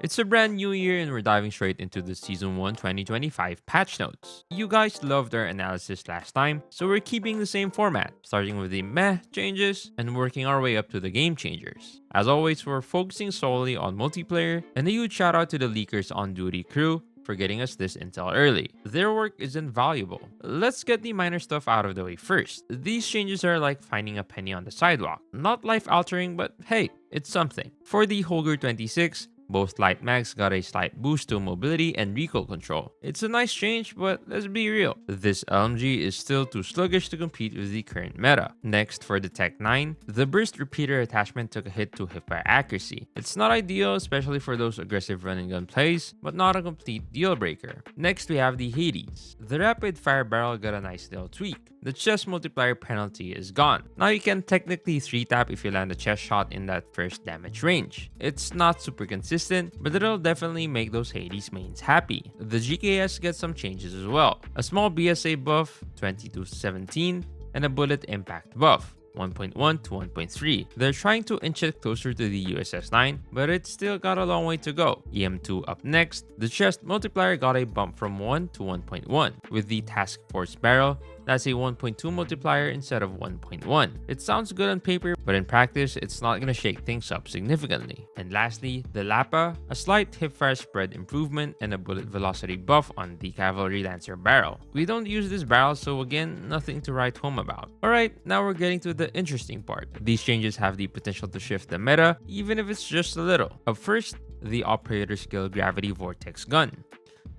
It's a brand new year and we're diving straight into the Season 1 2025 patch notes. You guys loved our analysis last time, so we're keeping the same format, starting with the meh changes and working our way up to the game changers. As always, we're focusing solely on multiplayer, and a huge shout out to the leakers on duty crew for getting us this intel early. Their work is invaluable. Let's get the minor stuff out of the way first. These changes are like finding a penny on the sidewalk. Not life altering, but hey, it's something. For the Holger 26, both light mags got a slight boost to mobility and recoil control. It's a nice change, but let's be real. This LMG is still too sluggish to compete with the current meta. Next, for the Tech 9, the burst repeater attachment took a hit to hipfire accuracy. It's not ideal, especially for those aggressive run and gun plays, but not a complete deal breaker. Next, we have the Hades. The rapid fire barrel got a nice little tweak. The chest multiplier penalty is gone. Now you can technically 3-tap if you land a chest shot in that first damage range. It's not super consistent, but it'll definitely make those Hades mains happy. The GKS gets some changes as well. A small BSA buff, 22-17, and a bullet impact buff, 1.1 to 1.3. They're trying to inch it closer to the USS 9, but it's still got a long way to go. EM2 up next. The chest multiplier got a bump from 1 to 1.1. With the Task Force barrel, that's a 1.2 multiplier instead of 1.1. It sounds good on paper, but in practice, it's not gonna shake things up significantly. And lastly, the Lapa, a slight hipfire spread improvement and a bullet velocity buff on the Cavalry Lancer barrel. We don't use this barrel, so again, nothing to write home about. Alright, now we're getting to the interesting part. These changes have the potential to shift the meta, even if it's just a little. Up first, the operator skill Gravity Vortex gun.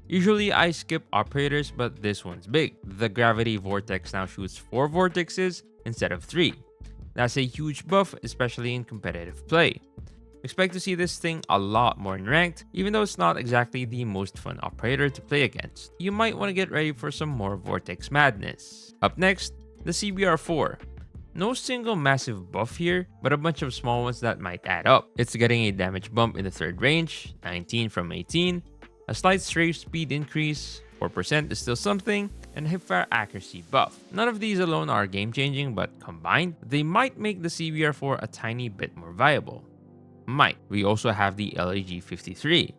Usually I skip operators, but this one's big. The Gravity Vortex now shoots 4 vortexes instead of 3. That's a huge buff, especially in competitive play. Expect to see this thing a lot more in ranked, even though it's not exactly the most fun operator to play against. You might want to get ready for some more Vortex madness. Up next, the CBR4. No single massive buff here, but a bunch of small ones that might add up. It's getting a damage bump in the third range, 19 from 18, a slight strafe speed increase, 4% is still something, and hipfire accuracy buff. None of these alone are game changing, but combined, they might make the CBR4 a tiny bit more viable. Might. We also have the LAG 53.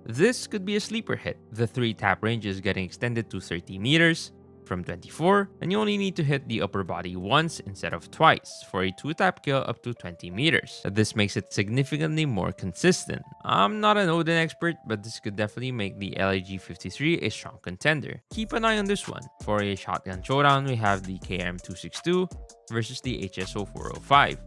This could be a sleeper hit. The 3-tap range is getting extended to 30 meters from 24, and you only need to hit the upper body once instead of twice for a 2-tap kill up to 20 meters. This makes it significantly more consistent. I'm not an Odin expert, but this could definitely make the LAG 53 a strong contender. Keep an eye on this one. For a shotgun showdown, we have the KRM 262 versus the HSO 405.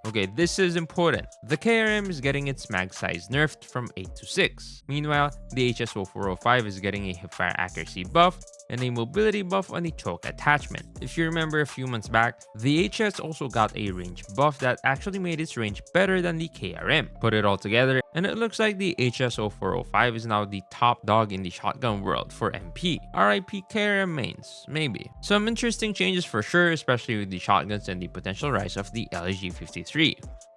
Okay, this is important. The KRM is getting its mag size nerfed from 8 to 6. Meanwhile, the HSO 405 is getting a hipfire accuracy buff and a mobility buff on the choke attachment. If you remember a few months back, the HS also got a range buff that actually made its range better than the KRM. Put it all together, and it looks like the HSO 405 is now the top dog in the shotgun world for MP. RIP KRM mains, maybe. Some interesting changes for sure, especially with the shotguns and the potential rise of the LAG 53.